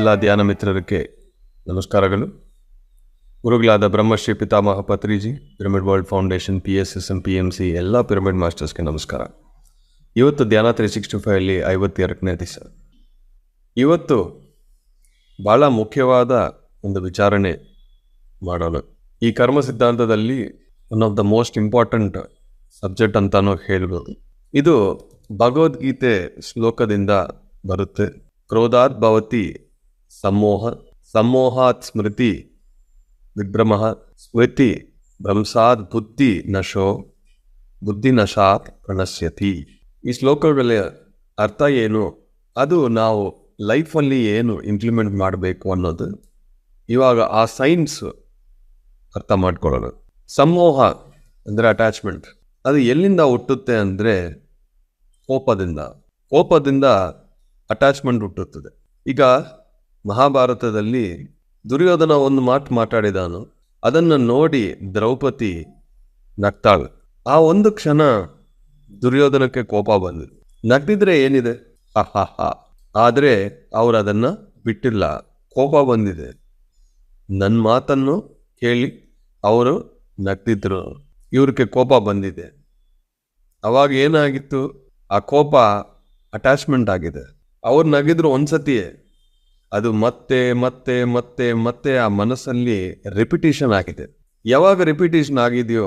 ಎಲ್ಲ ಧ್ಯಾನ ಮಿತ್ರರಿಗೆ ನಮಸ್ಕಾರಗಳು. ಗುರುಗಳಾದ ಬ್ರಹ್ಮಶ್ರೀ ಪಿತಾಮಹ Patriji, pyramid world foundation, PSSM, PMC ಎಲ್ಲ ಪಿರಮಿಡ್ ಮಾಸ್ಟರ್ಸ್ಗೆ ನಮಸ್ಕಾರ. ಇವತ್ತು ಧ್ಯಾನ 365 52ನೇ ದಿವಸ. ಇವತ್ತು ಭಾಳ ಮುಖ್ಯವಾದ ಒಂದು ವಿಚಾರಣೆ ಮಾಡೋಣ. ಈ ಕರ್ಮ ಸಿದ್ಧಾಂತದಲ್ಲಿ one of the most important subject ಅಂತಾನೂ ಹೇಳ್ಬೋದು. ಇದು ಭಗವದ್ಗೀತೆ ಶ್ಲೋಕದಿಂದ ಬರುತ್ತೆ. ಕ್ರೋಧಾತ್ ಭವತಿ ಸಮೋಹ, ಸಮೋಹಾತ್ ಸ್ಮೃತಿ ವಿಭ್ರಮ, ಸ್ಮೃತಿ ಭ್ರಂಸಾತ್ ಬುದ್ಧಿ ನಶೋ, ಬುದ್ಧಿ ನಶಾತ್ ಪ್ರಣಶ್ಯತಿ. ಈ ಶ್ಲೋಕಗಳ ಅರ್ಥ ಏನು, ಅದು ನಾವು ಲೈಫಲ್ಲಿ ಏನು ಇಂಪ್ಲಿಮೆಂಟ್ ಮಾಡಬೇಕು ಅನ್ನೋದು ಇವಾಗ ಆ ಸೈನ್ಸ್ ಅರ್ಥ ಮಾಡ್ಕೊಳ್ಳೋಣ. ಸಮೋಹ ಅಂದರೆ ಅಟ್ಯಾಚ್ಮೆಂಟ್. ಅದು ಎಲ್ಲಿಂದ ಹುಟ್ಟುತ್ತೆ ಅಂದರೆ ಕೋಪದಿಂದ ಅಟ್ಯಾಚ್ಮೆಂಟ್ ಹುಟ್ಟುತ್ತದೆ. ಈಗ ಮಹಾಭಾರತದಲ್ಲಿ ದುರ್ಯೋಧನ ಒಂದು ಮಾತು ಮಾತಾಡಿದಾನು, ಅದನ್ನು ನೋಡಿ ದ್ರೌಪದಿ ನಗ್ತಾಳು. ಆ ಒಂದು ಕ್ಷಣ ದುರ್ಯೋಧನಕ್ಕೆ ಕೋಪ ಬಂದಿದೆ. ನಗ್ದಿದ್ರೆ ಏನಿದೆ, ಆದರೆ ಅವರು ಅದನ್ನು ಬಿಟ್ಟಿಲ್ಲ. ಕೋಪ ಬಂದಿದೆ, ನನ್ನ ಮಾತನ್ನು ಕೇಳಿ ಅವರು ನಗ್ದಿದ್ರು, ಇವ್ರಿಗೆ ಕೋಪ ಬಂದಿದೆ. ಅವಾಗ ಏನಾಗಿತ್ತು, ಆ ಕೋಪ ಅಟ್ಯಾಚ್ಮೆಂಟ್ ಆಗಿದೆ. ಅವ್ರು ನಗಿದ್ರು ಒಂದ್ಸತಿಯೇ, ಅದು ಮತ್ತೆ ಮತ್ತೆ ಮತ್ತೆ ಮತ್ತೆ ಆ ಮನಸ್ಸಲ್ಲಿ ರಿಪಿಟೇಷನ್ ಆಗಿದೆ. ಯಾವಾಗ ರಿಪಿಟೇಷನ್ ಆಗಿದೆಯೋ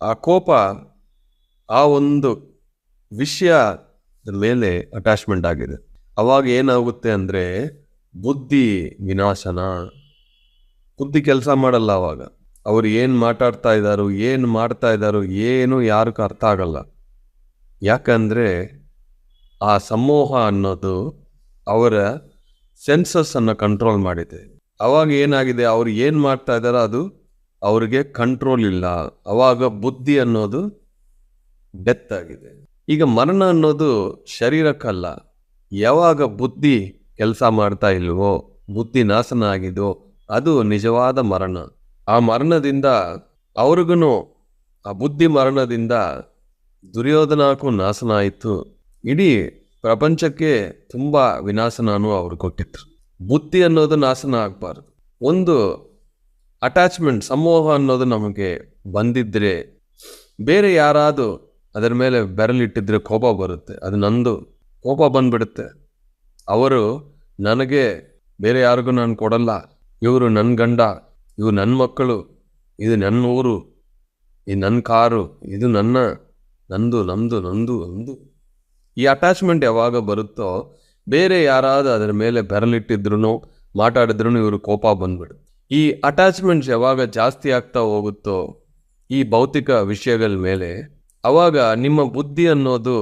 ಆ ಕೋಪ ಆ ಒಂದು ವಿಷಯದ ಮೇಲೆ ಅಟ್ಯಾಚ್ಮೆಂಟ್ ಆಗಿದೆ. ಅವಾಗ ಏನಾಗುತ್ತೆ ಅಂದರೆ ಬುದ್ಧಿ ವಿನಾಶನ. ಬುದ್ಧಿ ಕೆಲಸ ಮಾಡಲ್ಲ. ಅವಾಗ ಅವ್ರು ಏನು ಮಾತಾಡ್ತಾ ಇದ್ದಾರೋ, ಏನು ಮಾಡ್ತಾ ಇದ್ದಾರೋ ಏನು ಯಾರಿಗೂ ಅರ್ಥ ಆಗಲ್ಲ. ಯಾಕಂದರೆ ಆ ಸಮೂಹ ಅನ್ನೋದು ಅವರ ಸೆನ್ಸಸ್ಸನ್ನು ಕಂಟ್ರೋಲ್ ಮಾಡಿದೆ. ಅವಾಗ ಏನಾಗಿದೆ, ಅವ್ರು ಏನು ಮಾಡ್ತಾ ಇದ್ದಾರೋ ಅದು ಅವ್ರಿಗೆ ಕಂಟ್ರೋಲ್ ಇಲ್ಲ. ಅವಾಗ ಬುದ್ಧಿ ಅನ್ನೋದು ಡೆತ್ ಆಗಿದೆ. ಈಗ ಮರಣ ಅನ್ನೋದು ಶರೀರಕ್ಕಲ್ಲ. ಯಾವಾಗ ಬುದ್ಧಿ ಕೆಲಸ ಮಾಡ್ತಾ ಇಲ್ವೋ, ಬುದ್ಧಿ ನಾಶನ ಆಗಿದೋ, ಅದು ನಿಜವಾದ ಮರಣ. ಆ ಮರಣದಿಂದ ಅವ್ರಿಗೂ, ಆ ಬುದ್ಧಿ ಮರಣದಿಂದ ದುರ್ಯೋಧನಕ್ಕೂ ನಾಶನ ಆಯಿತು. ಇಡೀ ಪ್ರಪಂಚಕ್ಕೆ ತುಂಬ ವಿನಾಶನೂ ಅವ್ರು ಕೊಟ್ಟಿದ್ರು. ಬುದ್ಧಿ ಅನ್ನೋದು ನಾಶನ ಆಗಬಾರ್ದು. ಒಂದು ಅಟ್ಯಾಚ್ಮೆಂಟ್, ಸಮೂಹ ಅನ್ನೋದು ನಮಗೆ ಬಂದಿದ್ದರೆ, ಬೇರೆ ಯಾರಾದರೂ ಅದರ ಮೇಲೆ ಬೆರಳಿಟ್ಟಿದ್ರೆ ಕೋಪ ಬರುತ್ತೆ. ಅದು ನಂದು ಕೋಪ ಬಂದ್ಬಿಡುತ್ತೆ. ಅವರು ನನಗೆ ಬೇರೆ ಯಾರಿಗೂ ನಾನು ಕೊಡಲ್ಲ, ಇವರು ನನ್ನ ಗಂಡ, ಇವು ನನ್ನ ಮಕ್ಕಳು, ಇದು ನನ್ನ ಊರು, ಇದು ನನ್ನ ಕಾರು, ಇದು ನಂದು ನಂದು ನಂದು ನಂದು. ಈ ಅಟ್ಯಾಚ್ಮೆಂಟ್ ಯಾವಾಗ ಬರುತ್ತೋ, ಬೇರೆ ಯಾರಾದರೂ ಅದರ ಮೇಲೆ ಬೆರಳಿಟ್ಟಿದ್ರು ಮಾತಾಡಿದ್ರು ಇವರು ಕೋಪ ಬಂದ್ಬಿಡು. ಈ ಅಟ್ಯಾಚ್ಮೆಂಟ್ಸ್ ಯಾವಾಗ ಜಾಸ್ತಿ ಆಗ್ತಾ ಹೋಗುತ್ತೋ ಈ ಭೌತಿಕ ವಿಷಯಗಳ ಮೇಲೆ, ಅವಾಗ ನಿಮ್ಮ ಬುದ್ಧಿ ಅನ್ನೋದು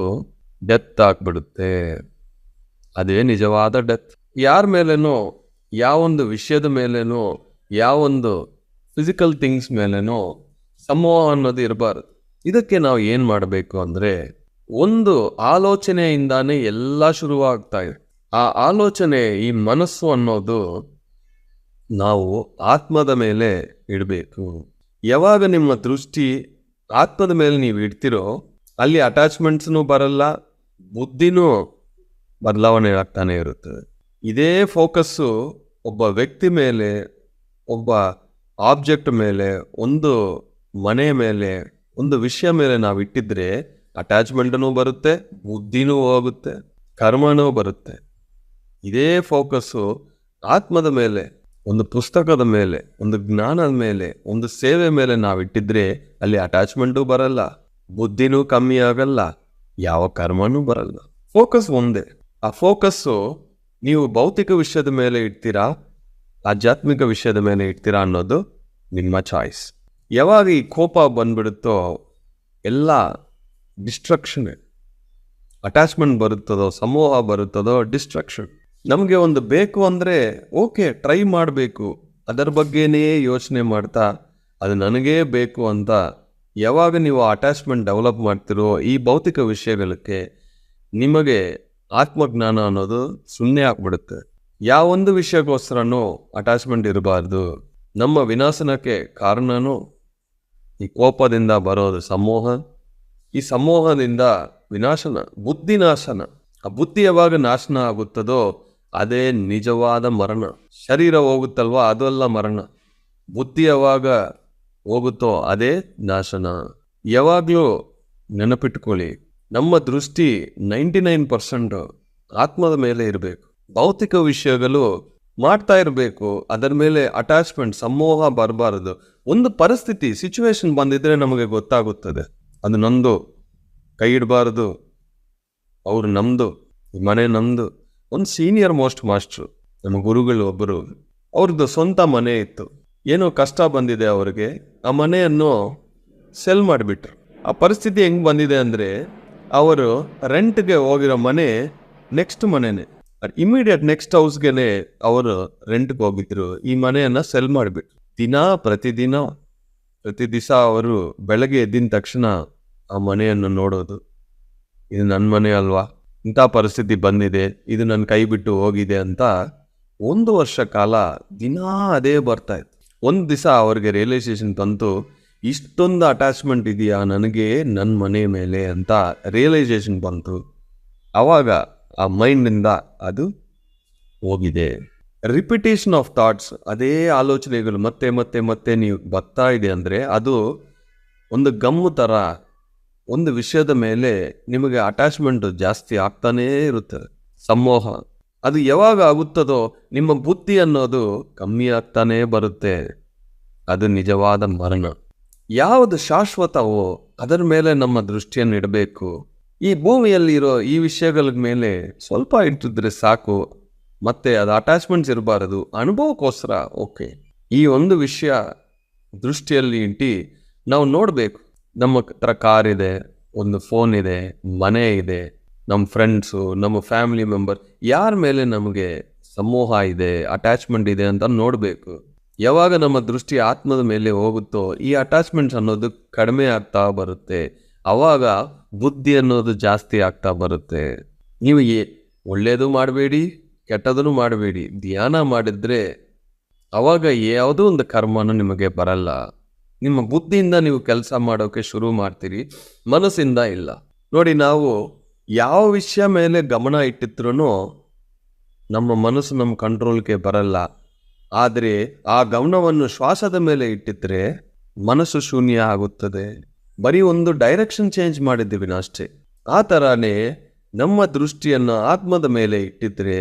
ಡೆತ್ ಆಗ್ಬಿಡುತ್ತೆ. ಅದೇ ನಿಜವಾದ ಡೆತ್. ಯಾರ ಮೇಲೇನೋ, ಯಾವೊಂದು ವಿಷಯದ ಮೇಲೇನೋ, ಯಾವೊಂದು ಫಿಸಿಕಲ್ ಥಿಂಗ್ಸ್ ಮೇಲೇನೋ ಸಮೂಹ ಅನ್ನೋದು ಇರಬಾರ್ದು. ಇದಕ್ಕೆ ನಾವು ಏನು ಮಾಡಬೇಕು ಅಂದರೆ, ಒಂದು ಆಲೋಚನೆಯಿಂದಾನೇ ಎಲ್ಲ ಶುರುವಾಗ್ತಾ ಇದೆ. ಆ ಆಲೋಚನೆ, ಈ ಮನಸ್ಸು ಅನ್ನೋದು ನಾವು ಆತ್ಮದ ಮೇಲೆ ಇಡಬೇಕು. ಯಾವಾಗ ನಿಮ್ಮ ದೃಷ್ಟಿ ಆತ್ಮದ ಮೇಲೆ ನೀವು ಇಡ್ತಿರೋ, ಅಲ್ಲಿ ಅಟ್ಯಾಚ್ಮೆಂಟ್ಸ್ನೂ ಬರಲ್ಲ, ಬುದ್ಧಿನೂ ಬದಲಾವಣೆ ಆಗ್ತಾನೆ ಇರುತ್ತದೆ. ಇದೇ ಫೋಕಸ್ಸು ಒಬ್ಬ ವ್ಯಕ್ತಿ ಮೇಲೆ, ಒಬ್ಬ ಆಬ್ಜೆಕ್ಟ್ ಮೇಲೆ, ಒಂದು ಮನೆ ಮೇಲೆ, ಒಂದು ವಿಷಯ ಮೇಲೆ ನಾವು ಇಟ್ಟಿದ್ರೆ ಅಟ್ಯಾಚ್ಮೆಂಟೂ ಬರುತ್ತೆ, ಬುದ್ಧಿನೂ ಹೋಗುತ್ತೆ, ಕರ್ಮನೂ ಬರುತ್ತೆ. ಇದೇ ಫೋಕಸ್ಸು ಆತ್ಮದ ಮೇಲೆ, ಒಂದು ಪುಸ್ತಕದ ಮೇಲೆ, ಒಂದು ಜ್ಞಾನದ ಮೇಲೆ, ಒಂದು ಸೇವೆ ಮೇಲೆ ನಾವು ಇಟ್ಟಿದ್ರೆ ಅಲ್ಲಿ ಅಟ್ಯಾಚ್ಮೆಂಟೂ ಬರಲ್ಲ, ಬುದ್ಧಿನೂ ಕಮ್ಮಿ ಆಗಲ್ಲ, ಯಾವ ಕರ್ಮನೂ ಬರಲ್ಲ. ಫೋಕಸ್ ಒಂದೇ. ಆ ಫೋಕಸ್ಸು ನೀವು ಭೌತಿಕ ವಿಷಯದ ಮೇಲೆ ಇಡ್ತೀರಾ, ಆಧ್ಯಾತ್ಮಿಕ ವಿಷಯದ ಮೇಲೆ ಇಡ್ತೀರಾ ಅನ್ನೋದು ನಿಮ್ಮ ಚಾಯ್ಸ್. ಯಾವಾಗ ಈ ಕೋಪ ಬಂದ್ಬಿಡುತ್ತೋ ಎಲ್ಲ ಡಿಸ್ಟ್ರಕ್ಷನ್. ಅಟ್ಯಾಚ್ಮೆಂಟ್ ಬರುತ್ತದೋ, ಸಮೂಹ ಬರುತ್ತದೋ, ಡಿಸ್ಟ್ರಕ್ಷನ್. ನಮಗೆ ಒಂದು ಬೇಕು ಅಂದರೆ ಓಕೆ, ಟ್ರೈ ಮಾಡಬೇಕು, ಅದರ ಬಗ್ಗೆನೇ ಯೋಚನೆ ಮಾಡ್ತಾ ಅದು ನನಗೇ ಬೇಕು ಅಂತ ಯಾವಾಗ ನೀವು ಅಟ್ಯಾಚ್ಮೆಂಟ್ ಡೆವಲಪ್ ಮಾಡ್ತಿರೋ ಈ ಭೌತಿಕ ವಿಷಯಗಳಿಗೆ, ನಿಮಗೆ ಆತ್ಮಜ್ಞಾನ ಅನ್ನೋದು ಸುಮ್ಮನೆ ಆಗ್ಬಿಡುತ್ತೆ. ಯಾವೊಂದು ವಿಷಯಕ್ಕೋಸ್ಕರನೂ ಅಟ್ಯಾಚ್ಮೆಂಟ್ ಇರಬಾರ್ದು. ನಮ್ಮ ವಿನಾಶನಕ್ಕೆ ಕಾರಣನೂ ಈ ಕೋಪದಿಂದ ಬರೋದು ಸಮೂಹ. ಈ ಸಮೂಹದಿಂದ ವಿನಾಶನ, ಬುದ್ಧಿ ನಾಶನ. ಆ ಬುದ್ಧಿ ಯಾವಾಗ ನಾಶನ ಆಗುತ್ತದೋ ಅದೇ ನಿಜವಾದ ಮರಣ. ಶರೀರ ಹೋಗುತ್ತಲ್ವಾ, ಅದೆಲ್ಲ ಮರಣ. ಬುದ್ಧಿ ಯಾವಾಗ ಹೋಗುತ್ತೋ ಅದೇ ನಾಶನ. ಯಾವಾಗಲೂ ನೆನಪಿಟ್ಕೊಳ್ಳಿ, ನಮ್ಮ ದೃಷ್ಟಿ 99% ಆತ್ಮದ ಮೇಲೆ ಇರಬೇಕು. ಭೌತಿಕ ವಿಷಯಗಳು ಮಾಡ್ತಾ ಇರಬೇಕು, ಅದರ ಮೇಲೆ ಅಟ್ಯಾಚ್ಮೆಂಟ್, ಸಮೋಹ ಬರಬಾರದು. ಒಂದು ಪರಿಸ್ಥಿತಿ, ಸಿಚುವೇಶನ್ ಬಂದಿದ್ರೆ ನಮಗೆ ಗೊತ್ತಾಗುತ್ತದೆ, ಅದು ನಂದು, ಕೈ ಇಡಬಾರದು, ಅವ್ರು ನಮ್ದು, ಈ ಮನೆ ನಮ್ದು. ಒಂದು ಸೀನಿಯರ್ ಮೋಸ್ಟ್ ಮಾಸ್ಟ್ರು, ನಮ್ಮ ಗುರುಗಳು ಒಬ್ಬರು, ಅವ್ರದ್ದು ಸ್ವಂತ ಮನೆ ಇತ್ತು. ಏನೋ ಕಷ್ಟ ಬಂದಿದೆ ಅವ್ರಿಗೆ, ಆ ಮನೆಯನ್ನು ಸೆಲ್ ಮಾಡಿಬಿಟ್ರು. ಆ ಪರಿಸ್ಥಿತಿ ಹೆಂಗೆ ಬಂದಿದೆ ಅಂದರೆ, ಅವರು ರೆಂಟ್ಗೆ ಹೋಗಿರೋ ಮನೆ ನೆಕ್ಸ್ಟ್ ಮನೆನೇ, ಇಮಿಡಿಯೇಟ್ ನೆಕ್ಸ್ಟ್ ಹೌಸ್ಗೆನೆ ಅವರು ರೆಂಟ್ಗೆ ಹೋಗಿದ್ರು. ಈ ಮನೆಯನ್ನು ಸೆಲ್ ಮಾಡಿಬಿಟ್ರು. ಪ್ರತಿ ದಿವಸ ಅವರು ಬೆಳಗ್ಗೆ ಎದ್ದಿನ ತಕ್ಷಣ ಆ ಮನೆಯನ್ನು ನೋಡೋದು, ಇದು ನನ್ನ ಮನೆ ಅಲ್ವಾ, ಇಂಥ ಪರಿಸ್ಥಿತಿ ಬಂದಿದೆ, ಇದು ನನ್ನ ಕೈ ಬಿಟ್ಟು ಹೋಗಿದೆ ಅಂತ 1 ವರ್ಷ ಕಾಲ ದಿನಾ ಅದೇ ಬರ್ತಾ ಇತ್ತು. ಒಂದು ದಿವಸ ಅವ್ರಿಗೆ ರಿಯಲೈಸೇಷನ್ ಬಂತು, ಇಷ್ಟೊಂದು ಅಟ್ಯಾಚ್ಮೆಂಟ್ ಇದೆಯಾ ನನಗೆ ನನ್ನ ಮನೆ ಮೇಲೆ ಅಂತ ರಿಯಲೈಸೇಷನ್ ಬಂತು. ಆವಾಗ ಆ ಮೈಂಡಿಂದ ಅದು ಹೋಗಿದೆ. ರಿಪಿಟೇಷನ್ ಆಫ್ ಥಾಟ್ಸ್, ಅದೇ ಆಲೋಚನೆಗಳು ಮತ್ತೆ ಮತ್ತೆ ಮತ್ತೆ ನೀವು ಬರ್ತಾ ಇದೆ ಅಂದರೆ ಅದು ಒಂದು ಗಮ್ಮು ಥರ. ಒಂದು ವಿಷಯದ ಮೇಲೆ ನಿಮಗೆ ಅಟ್ಯಾಚ್ಮೆಂಟ್ ಜಾಸ್ತಿ ಆಗ್ತಾನೇ ಇರುತ್ತದೆ, ಸಮೋಹ. ಅದು ಯಾವಾಗ ಆಗುತ್ತದೋ ನಿಮ್ಮ ಬುದ್ಧಿ ಅನ್ನೋದು ಕಮ್ಮಿ ಆಗ್ತಾನೇ ಬರುತ್ತೆ. ಅದು ನಿಜವಾದ ಮರಣ. ಯಾವುದು ಶಾಶ್ವತವೋ ಅದರ ಮೇಲೆ ನಮ್ಮ ದೃಷ್ಟಿಯನ್ನು ಇಡಬೇಕು. ಈ ಭೂಮಿಯಲ್ಲಿರೋ ಈ ವಿಷಯಗಳ ಮೇಲೆ ಸ್ವಲ್ಪ ಇಟ್ಟಿದ್ರೆ ಸಾಕು, ಮತ್ತೆ ಅದು ಅಟ್ಯಾಚ್ಮೆಂಟ್ಸ್ ಇರಬಾರದು, ಅನುಭವಕ್ಕೋಸ್ಕರ. ಓಕೆ, ಈ ಒಂದು ವಿಷಯ ದೃಷ್ಟಿಯಲ್ಲಿ ಇಟ್ಟು ನಾವು ನೋಡಬೇಕು. ನಮ್ಮ ಹತ್ರ ಕಾರ್ ಇದೆ, ಒಂದು ಫೋನ್ ಇದೆ, ಮನೆ ಇದೆ, ನಮ್ಮ ಫ್ರೆಂಡ್ಸು, ನಮ್ಮ ಫ್ಯಾಮಿಲಿ ಮೆಂಬರ್, ಯಾರ ಮೇಲೆ ನಮಗೆ ಸಮೂಹ ಇದೆ, ಅಟ್ಯಾಚ್ಮೆಂಟ್ ಇದೆ ಅಂತ ನೋಡಬೇಕು. ಯಾವಾಗ ನಮ್ಮ ದೃಷ್ಟಿ ಆತ್ಮದ ಮೇಲೆ ಹೋಗುತ್ತೋ ಈ ಅಟ್ಯಾಚ್ಮೆಂಟ್ಸ್ ಅನ್ನೋದು ಕಡಿಮೆ ಆಗ್ತಾ ಬರುತ್ತೆ. ಆವಾಗ ಬುದ್ಧಿ ಅನ್ನೋದು ಜಾಸ್ತಿ ಆಗ್ತಾ ಬರುತ್ತೆ. ನೀವು ಒಳ್ಳೆಯದು ಮಾಡಬೇಡಿ, ಕೆಟ್ಟದನ್ನು ಮಾಡಬೇಡಿ, ಧ್ಯಾನ ಮಾಡಿದ್ರೆ ಅವಾಗ ಯಾವುದೋ ಒಂದು ಕರ್ಮನೂ ನಿಮಗೆ ಬರಲ್ಲ. ನಿಮ್ಮ ಬುದ್ಧಿಯಿಂದ ನೀವು ಕೆಲಸ ಮಾಡೋಕೆ ಶುರು ಮಾಡ್ತೀರಿ, ಮನಸ್ಸಿಂದ ಇಲ್ಲ. ನೋಡಿ, ನಾವು ಯಾವ ವಿಷಯ ಮೇಲೆ ಗಮನ ಇಟ್ಟಿದ್ರೂ ನಮ್ಮ ಮನಸ್ಸು ನಮ್ಮ ಕಂಟ್ರೋಲ್ಗೆ ಬರಲ್ಲ. ಆದರೆ ಆ ಗಮನವನ್ನು ಶ್ವಾಸದ ಮೇಲೆ ಇಟ್ಟಿದ್ರೆ ಮನಸ್ಸು ಶೂನ್ಯ ಆಗುತ್ತದೆ. ಬರೀ ಒಂದು ಡೈರೆಕ್ಷನ್ ಚೇಂಜ್ ಮಾಡಿದ್ದೀವಿ ಅಷ್ಟೇ. ಆ ಥರನೇ ನಮ್ಮ ದೃಷ್ಟಿಯನ್ನು ಆತ್ಮದ ಮೇಲೆ ಇಟ್ಟಿದ್ರೆ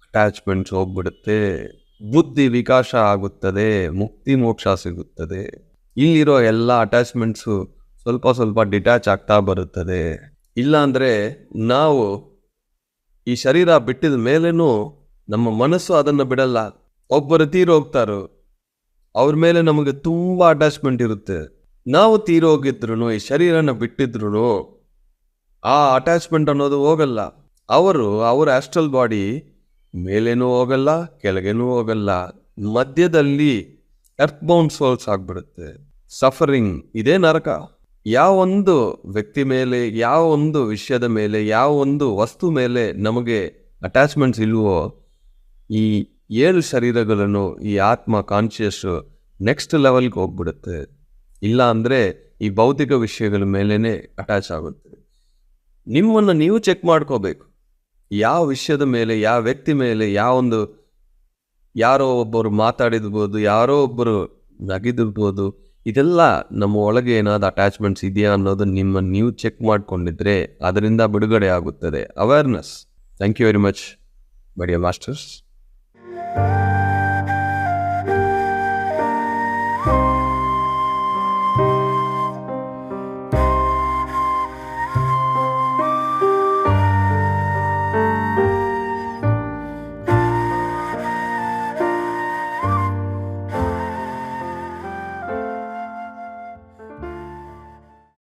ಅಟ್ಯಾಚ್ಮೆಂಟ್ಸ್ ಹೋಗ್ಬಿಡುತ್ತೆ, ಬುದ್ಧಿ ವಿಕಾಸ ಆಗುತ್ತದೆ, ಮುಕ್ತಿ ಮೋಕ್ಷ ಸಿಗುತ್ತದೆ. ಇಲ್ಲಿರೋ ಎಲ್ಲ ಅಟ್ಯಾಚ್ಮೆಂಟ್ಸು ಸ್ವಲ್ಪ ಸ್ವಲ್ಪ ಡಿಟ್ಯಾಚ್ ಆಗ್ತಾ ಬರುತ್ತದೆ. ಇಲ್ಲಾಂದರೆ ನಾವು ಈ ಶರೀರ ಬಿಟ್ಟಿದ ಮೇಲೇನೂ ನಮ್ಮ ಮನಸ್ಸು ಅದನ್ನು ಬಿಡಲ್ಲ. ಒಬ್ಬರು ತೀರೋಗ್ತಾರೋ ಅವ್ರ ಮೇಲೆ ನಮಗೆ ತುಂಬ ಅಟ್ಯಾಚ್ಮೆಂಟ್ ಇರುತ್ತೆ. ನಾವು ತೀರೋಗಿದ್ರು, ಈ ಶರೀರನ ಬಿಟ್ಟಿದ್ರು ಆ ಅಟ್ಯಾಚ್ಮೆಂಟ್ ಅನ್ನೋದು ಹೋಗಲ್ಲ. ಅವರ ಆಸ್ಟ್ರಲ್ ಬಾಡಿ ಮೇಲೇನೂ ಹೋಗಲ್ಲ, ಕೆಳಗೇನೂ ಹೋಗಲ್ಲ, ಮಧ್ಯದಲ್ಲಿ ಎರ್ತ್ ಬೌಂಡ್ ಸೋಲ್ಸ್ ಆಗ್ಬಿಡುತ್ತೆ. ಸಫರಿಂಗ್, ಇದೇ ನರಕ. ಯಾವೊಂದು ವ್ಯಕ್ತಿ ಮೇಲೆ, ಯಾವ ಒಂದು ವಿಷಯದ ಮೇಲೆ, ಯಾವ ಒಂದು ವಸ್ತು ಮೇಲೆ ನಮಗೆ ಅಟ್ಯಾಚ್ಮೆಂಟ್ಸ್ ಇಲ್ವೋ, ಈ 7 ಶರೀರಗಳನ್ನು ಈ ಆತ್ಮ ಕಾನ್ಷಿಯಸ್ ನೆಕ್ಸ್ಟ್ ಲೆವೆಲ್ಗೆ ಹೋಗ್ಬಿಡುತ್ತೆ. ಇಲ್ಲ ಅಂದರೆ ಈ ಭೌತಿಕ ವಿಷಯಗಳ ಮೇಲೇ ಅಟ್ಯಾಚ್ ಆಗುತ್ತೆ. ನಿಮ್ಮನ್ನು ನೀವು ಚೆಕ್ ಮಾಡ್ಕೋಬೇಕು. ಯಾವ ವಿಷಯದ ಮೇಲೆ, ಯಾವ ವ್ಯಕ್ತಿ ಮೇಲೆ, ಯಾರೋ ಒಬ್ಬರು ಮಾತಾಡಿರ್ಬೋದು, ಯಾರೋ ಒಬ್ಬರು ನಗಿದಿರ್ಬೋದು, ಇದೆಲ್ಲ ನಮ್ಮ ಒಳಗೆ ಏನಾದ್ರು ಅಟ್ಯಾಚ್ಮೆಂಟ್ಸ್ ಇದೆಯಾ ಅನ್ನೋದು ನಿಮ್ಮನ್ನು ನೀವು ಚೆಕ್ ಮಾಡ್ಕೊಂಡಿದ್ರೆ ಅದರಿಂದ ಬಿಡುಗಡೆ ಆಗುತ್ತದೆ. Awareness. Thank you very much, my dear masters.